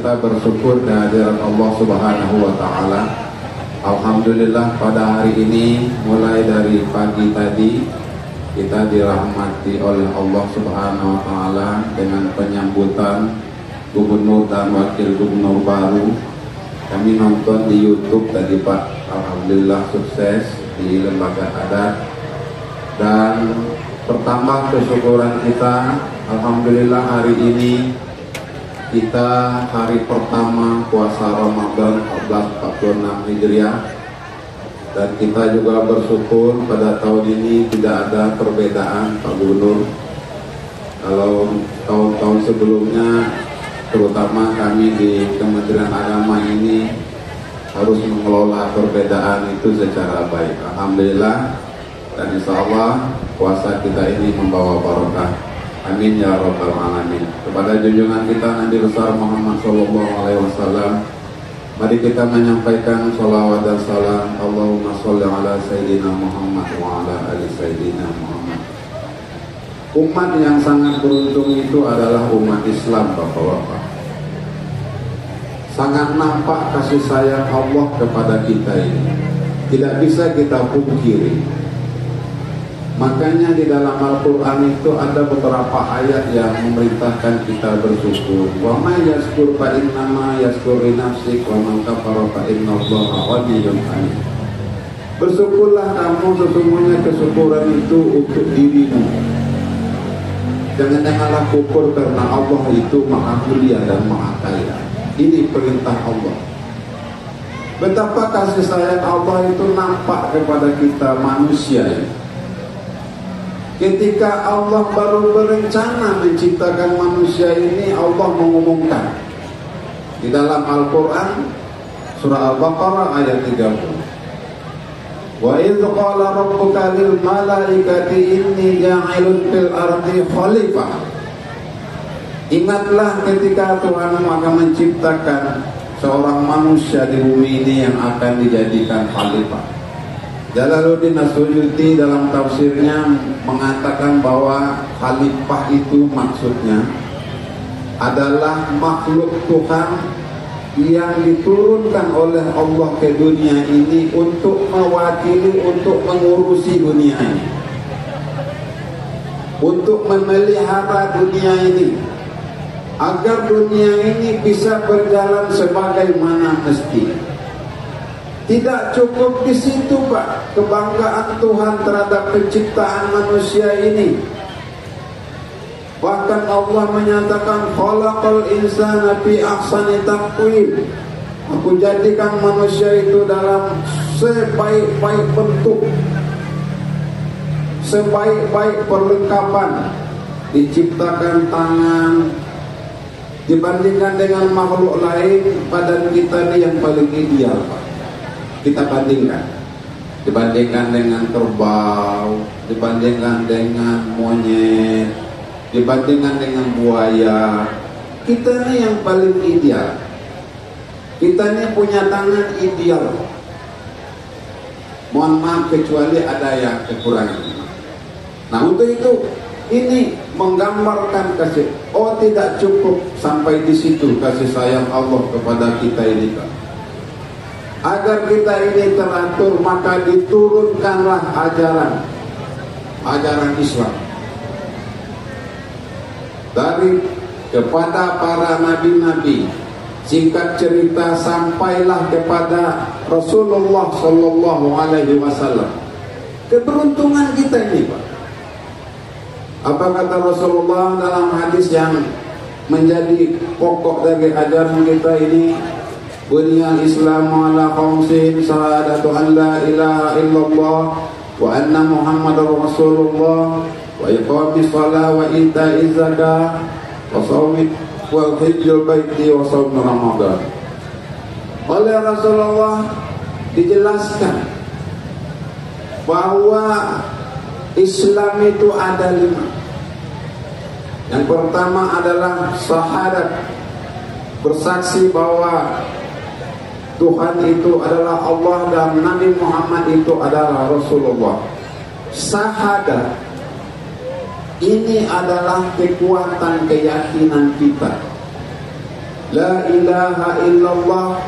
kita bersyukur kehadiran Allah Subhanahu wa Ta'ala. Alhamdulillah pada hari ini mulai dari pagi tadi kita dirahmati oleh Allah Subhanahu wa Ta'ala dengan penyambutan gubernur dan wakil gubernur baru. Kami nonton di YouTube tadi Pak, alhamdulillah sukses di lembaga adat, dan pertambah kesyukuran kita. Alhamdulillah hari ini kita hari pertama puasa Ramadan 1446 Hijriah, dan kita juga bersyukur pada tahun ini tidak ada perbedaan Pak Gubernur. Kalau tahun-tahun sebelumnya, terutama kami di Kementerian Agama ini harus mengelola perbedaan itu secara baik. Alhamdulillah, dan insya Allah puasa kita ini membawa barokah. Amin ya rabbal alamin. Kepada junjungan kita Nabi besar Muhammad sallallahu alaihi wasallam, mari kita menyampaikan salawat dan salam. Allahumma sholli ala sayyidina Muhammad wa ala ali sayyidina Muhammad. Umat yang sangat beruntung itu adalah umat Islam, Bapak-bapak. Sangat nampak kasih sayang Allah kepada kita ini, tidak bisa kita pungkiri. Makanya di dalam Al-Quran itu ada beberapa ayat yang memerintahkan kita bersyukur. Wa may yashkur fa innama yashkur li nafsihi wa man kafara fa innallaha ghaniyyun hamid. Bersyukurlah kamu, sesungguhnya kesyukuran itu untuk dirimu. Jangan-janganlah kufur karena Allah itu maha mulia dan maha kaya. Ini perintah Allah. Betapa kasih sayang Allah itu nampak kepada kita manusia ini. Ketika Allah baru berencana menciptakan manusia ini, Allah mengumumkan di dalam Al-Quran surah Al-Baqarah ayat 30. Wa idz qala rabbuka lil malaikati inni ja'ilun fil ardi khalifah. Ingatlah ketika Tuhan akan menciptakan seorang manusia di bumi ini yang akan dijadikan khalifah. Jalaluddin As-Suyuti dalam tafsirnya mengatakan bahwa khalifah itu maksudnya adalah makhluk Tuhan yang diturunkan oleh Allah ke dunia ini untuk mewakili, untuk mengurusi dunia ini, untuk memelihara dunia ini, agar dunia ini bisa berjalan sebagaimana mesti. Tidak cukup di situ, Pak, kebanggaan Tuhan terhadap penciptaan manusia ini. Bahkan Allah menyatakan khalaqal insana fi ahsani taqwim. Aku jadikan manusia itu dalam sebaik-baik bentuk, sebaik-baik perlengkapan. Diciptakan tangan. Dibandingkan dengan makhluk lain, badan kita ini yang paling ideal, Pak. Kita dibandingkan dengan kerbau, dibandingkan dengan monyet, dibandingkan dengan buaya, kita ini yang paling ideal. Kita ini punya tangan ideal. Mohon maaf kecuali ada yang kekurangan. Nah, untuk itu ini menggambarkan kasih. Oh, tidak cukup sampai di situ kasih sayang Allah kepada kita ini, Pak. Agar kita ini teratur, maka diturunkanlah ajaran Islam dari kepada para nabi-nabi. Singkat cerita, sampailah kepada Rasulullah Sallallahu Alaihi Wasallam. Keberuntungan kita ini, Pak. Apa kata Rasulullah dalam hadis yang menjadi pokok dari ajaran kita ini? Buniyal Islamu ala khamsin, syahadatu an la ilaha illallah wa anna Muhammadar Rasulullah wa iqamis shalah wa ita'iz zakah wa shaumi wa hajjul baiti wa shaum Ramadan. Oleh Rasulullah dijelaskan bahwa Islam itu ada 5. Yang pertama adalah syahadat, bersaksi bahwa Tuhan itu adalah Allah dan Nabi Muhammad itu adalah Rasulullah. Syahadat ini adalah kekuatan keyakinan kita La ilaha illallah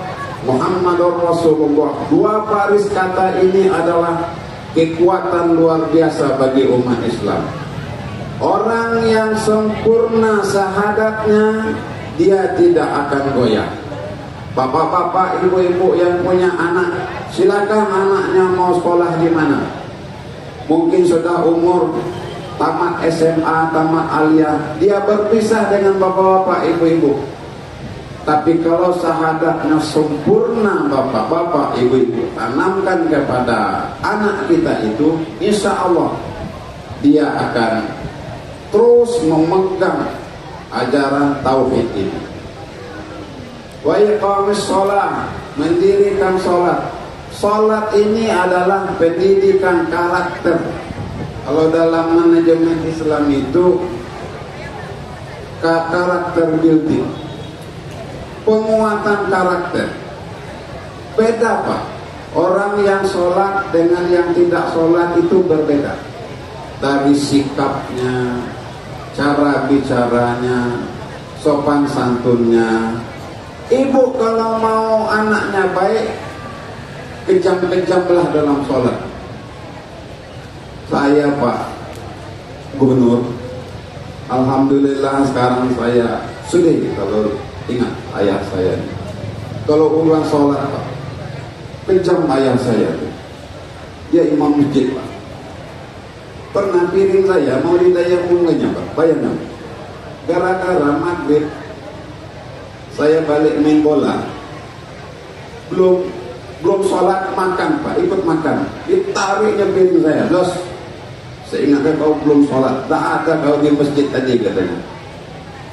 Muhammadur Rasulullah. Dua baris kata ini adalah kekuatan luar biasa bagi umat Islam. Orang yang sempurna syahadatnya, dia tidak akan goyah. Bapak-bapak, ibu-ibu yang punya anak, silakan anaknya mau sekolah di mana. Mungkin sudah umur tamat SMA, tamat aliyah, dia berpisah dengan bapak-bapak, ibu-ibu. Tapi kalau syahadatnya sempurna, bapak-bapak, ibu-ibu, tanamkan kepada anak kita itu, insya Allah dia akan terus memegang ajaran tauhid ini. Wa iqamis shalah, mendirikan salat. Salat ini adalah pendidikan karakter. Kalau dalam manajemen Islam itu karakter building, penguatan karakter. Beda Pak, orang yang sholat dengan yang tidak sholat itu berbeda. Dari sikapnya, cara bicaranya, sopan santunnya. Ibu kalau mau anaknya baik, kejam-kejamlah dalam sholat. Saya Pak Gubernur, alhamdulillah sekarang saya sudah kalau ingat ayah saya. Kalau ulang sholat Pak, kejam ayah saya. Dia imam masjid Pak. Pernah piring saya mau ditayamumnya Pak, bayangkan. Gara-gara maghrib saya balik main bola, belum sholat makan Pak, ikut makan, ditariknya piring saya. Los, saya ingatkan kau belum sholat, tak ada kau di masjid tadi katanya.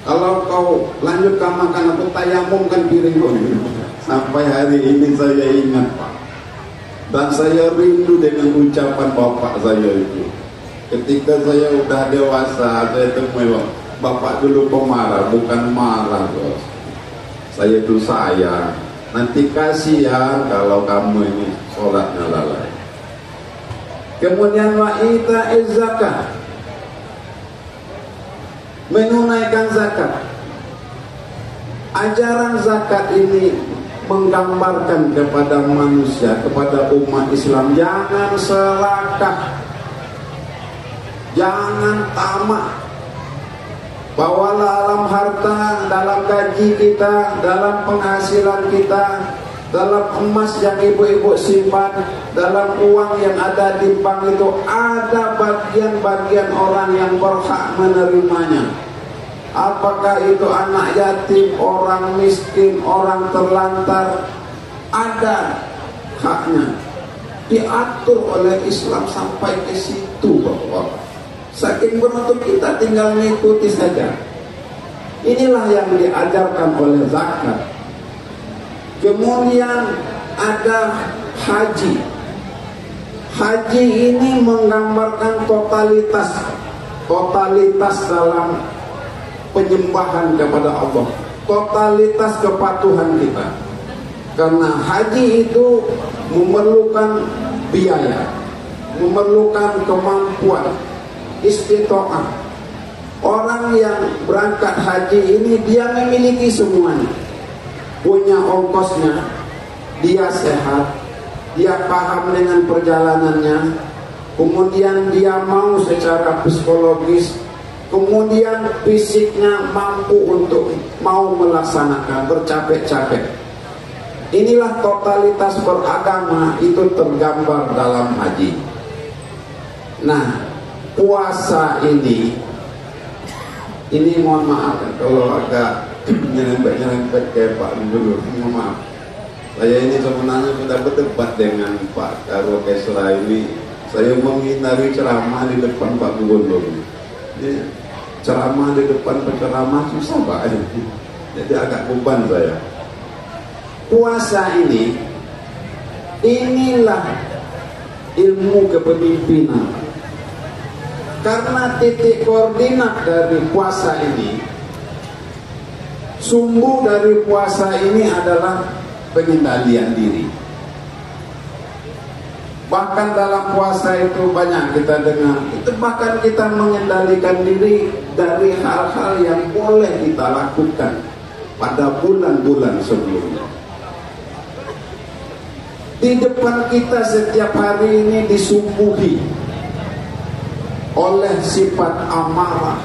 Kalau kau lanjutkan makan, aku tayamumkan piring kau. Sampai hari ini saya ingat Pak, dan saya rindu dengan ucapan bapak saya itu. Ketika saya udah dewasa, saya temui bapak dulu pemarah, bukan marah bos. Saya itu sayang. Nanti kasihan kalau kamu ini sholatnya lalai. Kemudian wa ita'iz zakat, menunaikan zakat. Ajaran zakat ini menggambarkan kepada manusia, kepada umat Islam, jangan serakah, jangan tamak. Bawalah dalam harta, dalam gaji kita, dalam penghasilan kita, dalam emas yang ibu-ibu simpan, dalam uang yang ada di bank itu, ada bagian-bagian orang yang berhak menerimanya. Apakah itu anak yatim, orang miskin, orang terlantar, ada haknya. Diatur oleh Islam sampai ke situ Bapak. Saking beruntung kita tinggal mengikuti saja. Inilah yang diajarkan oleh zakat. Kemudian ada haji. Haji ini menggambarkan totalitas dalam penyembahan kepada Allah, totalitas kepatuhan kita. Karena haji itu memerlukan biaya, memerlukan kemampuan, istitoah. Orang yang berangkat haji ini dia memiliki semuanya, punya ongkosnya, dia sehat, dia paham dengan perjalanannya, kemudian dia mau secara psikologis, kemudian fisiknya mampu untuk mau melaksanakan, bercapek-capek. Inilah totalitas beragama itu tergambar dalam haji. Nah, puasa ini mohon maaf kalau agak nyerempet kayak Pak dulu, mohon maaf. Saya ini sebenarnya sudah berdebat dengan Pak Karo Kesra ini. Saya menghindari ceramah di depan Pak Gubernur. Ceramah di depan penceramah susah Pak. Jadi agak beban saya. Puasa ini, inilah ilmu kepemimpinan. Karena titik koordinat dari puasa ini, sumbu dari puasa ini adalah pengendalian diri. Bahkan dalam puasa itu banyak kita dengar, itu bahkan kita mengendalikan diri dari hal-hal yang boleh kita lakukan. pada bulan-bulan sebelumnya. Di depan kita setiap hari ini disuguhi oleh sifat amarah,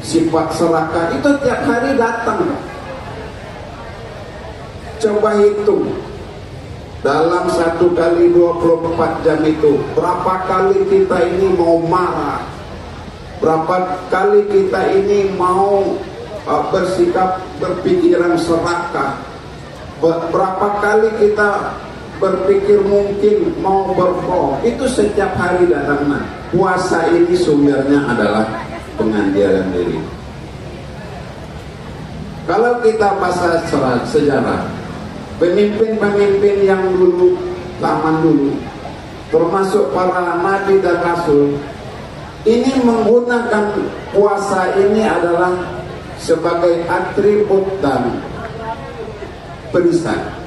sifat serakah, itu tiap hari datang. Coba hitung, dalam 1 kali 24 jam itu berapa kali kita ini mau marah, berapa kali kita ini mau bersikap berpikiran serakah, berapa kali kita berpikir mungkin mau berbohong. Itu setiap hari datang. Puasa ini sumbernya adalah pengandilan diri. Kalau kita baca sejarah, pemimpin-pemimpin yang dulu, zaman dulu, termasuk para nabi dan rasul, ini menggunakan puasa ini adalah sebagai atribut dan perisai.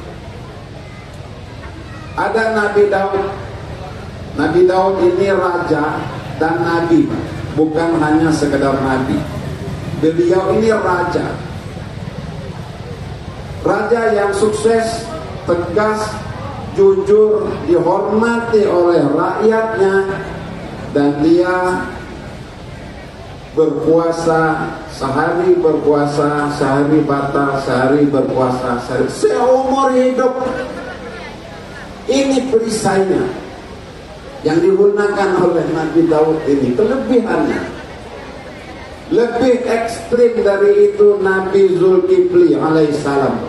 Ada Nabi Daud. Nabi Daud ini raja dan nabi, bukan hanya sekedar nabi. Beliau ini raja. Raja yang sukses, tegas, jujur, dihormati oleh rakyatnya, dan dia berpuasa sehari, berpuasa sehari, batal sehari, berpuasa sehari, seumur hidup. Ini perisainya yang digunakan oleh Nabi Daud ini. Kelebihannya lebih ekstrim dari itu Nabi Zulkifli alaihissalam.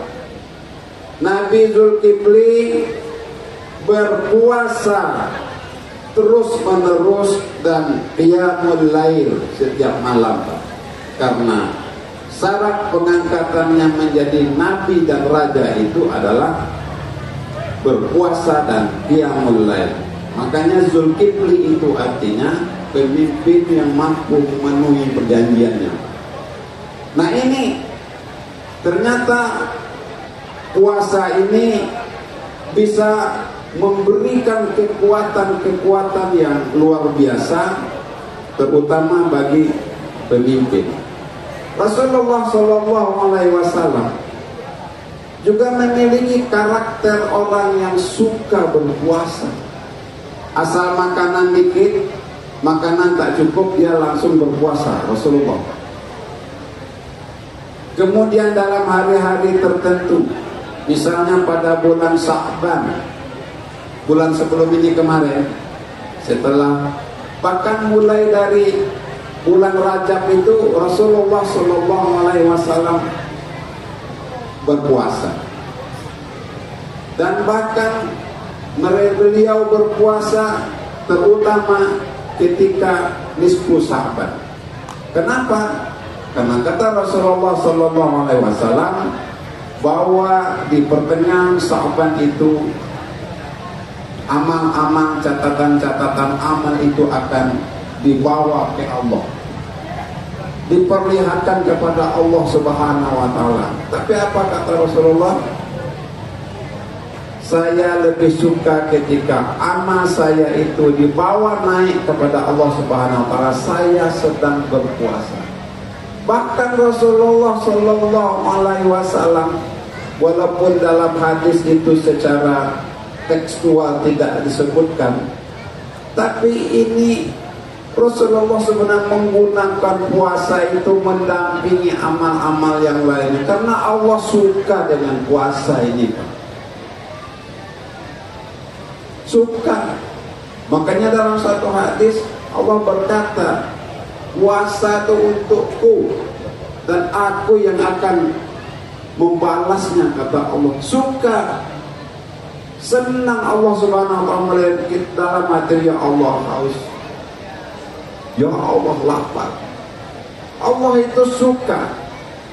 Nabi Zulkifli berpuasa terus menerus dan qiyamul lail setiap malam, karena syarat pengangkatannya menjadi nabi dan raja itu adalah berpuasa dan qiyamul lail. Makanya Zulkifli itu artinya pemimpin yang mampu memenuhi perjanjiannya. Nah, ini ternyata puasa ini bisa memberikan kekuatan-kekuatan yang luar biasa, terutama bagi pemimpin. Rasulullah SAW juga memiliki karakter orang yang suka berpuasa. Asal makanan dikit, makanan tak cukup, dia langsung berpuasa Rasulullah. Kemudian dalam hari-hari tertentu, misalnya pada bulan Sya'ban, bulan sebelum ini kemarin, setelah bahkan mulai dari bulan Rajab itu Rasulullah SAW berpuasa, dan bahkan beliau berpuasa terutama ketika nisfu Sya'ban. Kenapa? Karena kata Rasulullah SAW bahwa di pertengahan Sya'ban itu amal-amal, catatan-catatan amal itu akan dibawa ke Allah, diperlihatkan kepada Allah Subhanahu wa Ta'ala. Tapi apa kata Rasulullah? Saya lebih suka ketika amal saya itu dibawa naik kepada Allah Subhanahu wa Ta'ala, saya sedang berpuasa. Bahkan Rasulullah SAW, walaupun dalam hadis itu secara tekstual tidak disebutkan, tapi ini Rasulullah sebenarnya menggunakan puasa itu mendampingi amal-amal yang lainnya, karena Allah suka dengan puasa ini, Pak. Suka. Makanya dalam satu hadis Allah berkata, puasa itu untukku dan aku yang akan membalasnya, kata Allah. Suka, senang Allah Subhanahu wa Ta'ala melihat kita dalam hati, ya Allah haus, ya Allah lapar. Allah itu suka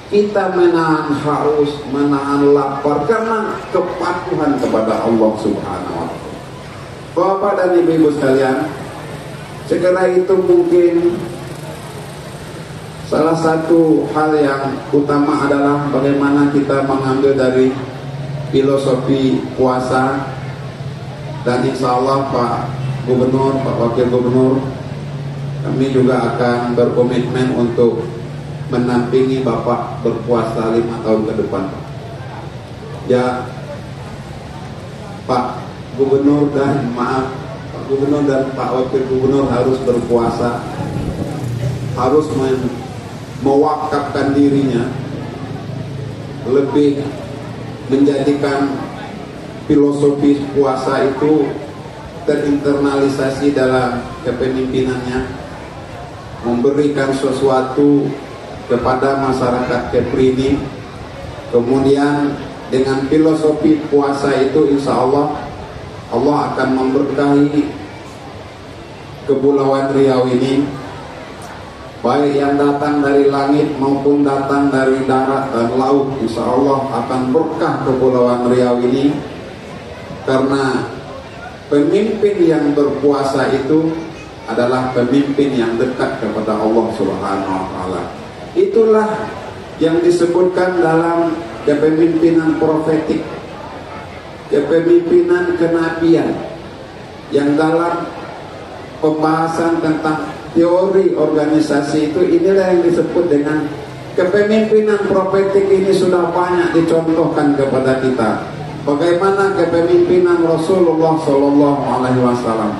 kita menahan haus, menahan lapar karena kepatuhan kepada Allah Subhanahu wa Ta'ala. Bapak dan ibu-ibu sekalian, segera itu mungkin salah satu hal yang utama adalah bagaimana kita mengambil dari filosofi puasa. Dan insya Allah Pak Gubernur, Pak Wakil Gubernur, kami juga akan berkomitmen untuk menampingi Bapak berpuasa 5 tahun ke depan, Pak. Ya, Pak Gubernur dan Pak Gubernur dan Pak Wakil Gubernur harus berpuasa, harus mewakafkan dirinya, lebih menjadikan filosofi puasa itu terinternalisasi dalam kepemimpinannya, memberikan sesuatu kepada masyarakat Kepri ini. Kemudian dengan filosofi puasa itu insya Allah akan memberkahi Kepulauan Riau ini, baik yang datang dari langit maupun datang dari darat dan laut. Insya Allah akan berkah Kepulauan Riau ini, karena pemimpin yang berpuasa itu adalah pemimpin yang dekat kepada Allah Subhanahu wa Ta'ala. Itulah yang disebutkan dalam kepemimpinan profetik, kepemimpinan kenabian, yang dalam pembahasan tentang teori organisasi itu, inilah yang disebut dengan kepemimpinan profetik. Ini sudah banyak dicontohkan kepada kita. Bagaimana kepemimpinan Rasulullah Sallallahu Alaihi Wasallam.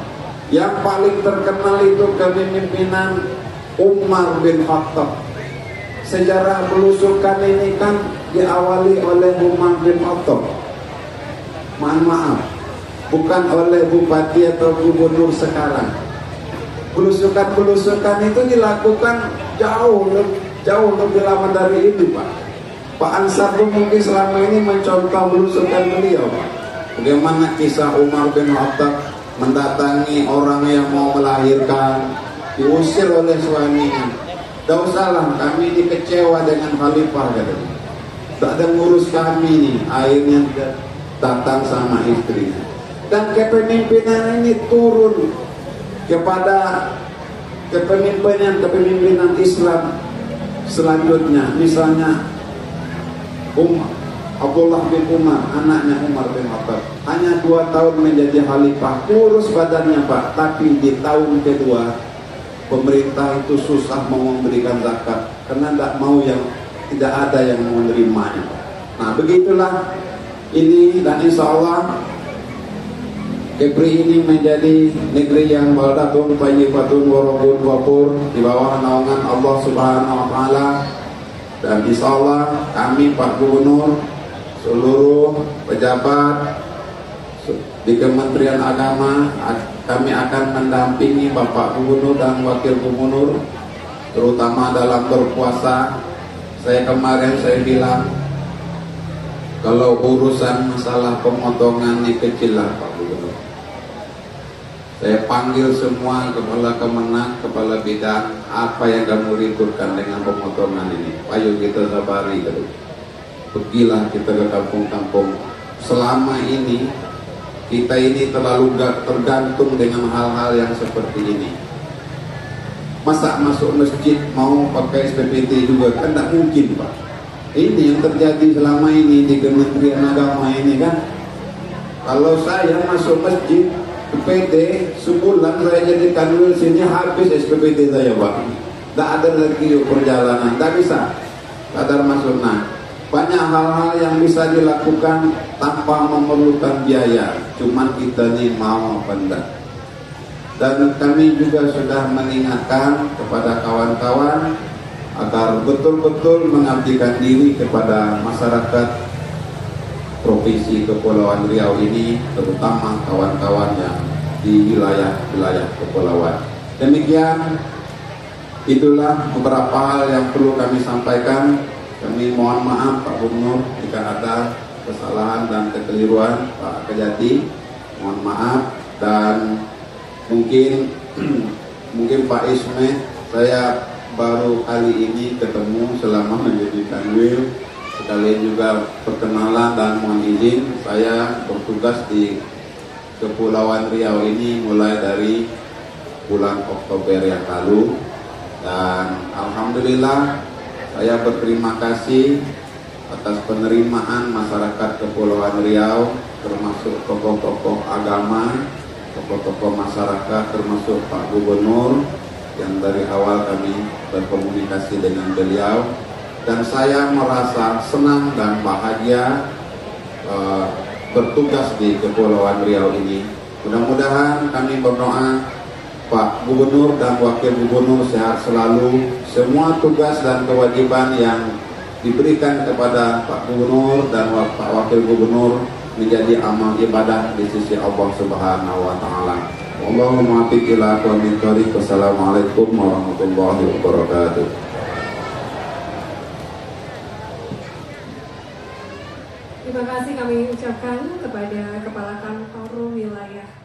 Yang paling terkenal itu kepemimpinan Umar bin Khattab. Sejarah belusukan ini kan diawali oleh Umar bin Khattab. Maaf, bukan oleh bupati atau gubernur sekarang. Belusukan itu dilakukan jauh lebih lama dari ini, Pak. Pak Ansar itu mungkin selama ini mencontoh belusukan beliau, Pak. Bagaimana kisah Umar bin Khattab mendatangi orang yang mau melahirkan, diusir oleh suaminya. Tidak usahlah, kami ini kecewa dengan khalifah, katanya. Tak ada ngurus kami nih. Akhirnya datang sama istrinya. Dan kepemimpinan ini turun kepada kepemimpinan Islam selanjutnya. Misalnya Abdullah bin Umar, anaknya Umar bin Khattab, hanya 2 tahun menjadi khalifah, kurus badannya, Pak. Tapi di tahun kedua pemerintah itu susah mau memberikan zakat karena tidak ada yang menerimanya. Nah, begitulah ini, dan insya Allah Kepri ini menjadi negeri yang baldatun thayyibatun wa rabbun ghafur, di bawah naungan Allah Subhanahu wa Ta'ala. Dan insya Allah kami Pak Gubernur, seluruh pejabat di Kementerian Agama, kami akan mendampingi Bapak Gubernur dan Wakil Gubernur, terutama dalam berpuasa. Kemarin saya bilang, kalau urusan masalah pemotongan ini kecil lah Pak Gubernur. Saya panggil semua kepala kemenang, kepala bidang, apa yang kamu ributkan dengan pemotongan ini? Ayo kita sabari, gitu. Pergilah kita ke kampung-kampung. Selama ini kita ini terlalu tergantung dengan hal-hal yang seperti ini. Masa masuk masjid mau pakai SPPT juga, kan tidak mungkin, Pak. Ini yang terjadi selama ini di Kementerian Agama ini kan. Kalau saya masuk masjid SPPT sebulan, saya jadi kanwil sini, habis SPPT saya, Pak. Tidak ada lagi perjalanan, tidak bisa kadar masuk. Nah, banyak hal-hal yang bisa dilakukan tanpa memerlukan biaya, cuman kita nih mau apa enggak. Dan kami juga sudah mengingatkan kepada kawan-kawan agar betul-betul mengabdikan diri kepada masyarakat Provinsi Kepulauan Riau ini, terutama kawan-kawan yang di wilayah-wilayah kepulauan. Demikian, itulah beberapa hal yang perlu kami sampaikan. Kami mohon maaf Pak Gubernur jika ada kesalahan dan kekeliruan, Pak Kejati, mohon maaf. Dan mungkin Pak Ismet, saya baru kali ini ketemu selama menjadi kanwil. Sekalian juga perkenalan dan mohon izin, saya bertugas di Kepulauan Riau ini mulai dari bulan Oktober yang lalu, dan alhamdulillah saya berterima kasih atas penerimaan masyarakat Kepulauan Riau, termasuk tokoh-tokoh agama, tokoh-tokoh masyarakat, termasuk Pak Gubernur, yang dari awal kami berkomunikasi dengan beliau, dan saya merasa senang dan bahagia bertugas di Kepulauan Riau ini. Mudah-mudahan kami berdoa Pak Gubernur dan Wakil Gubernur sehat selalu. Semua tugas dan kewajiban yang diberikan kepada Pak Gubernur dan Pak Wakil Gubernur menjadi amal ibadah di sisi Allah Subhanahu wa taala. Allahumma afiq ila aqwamit thoriq. Wassalamualaikum warahmatullahi wabarakatuh. Terima kasih kami ucapkan kepada Kepala Kantor Wilayah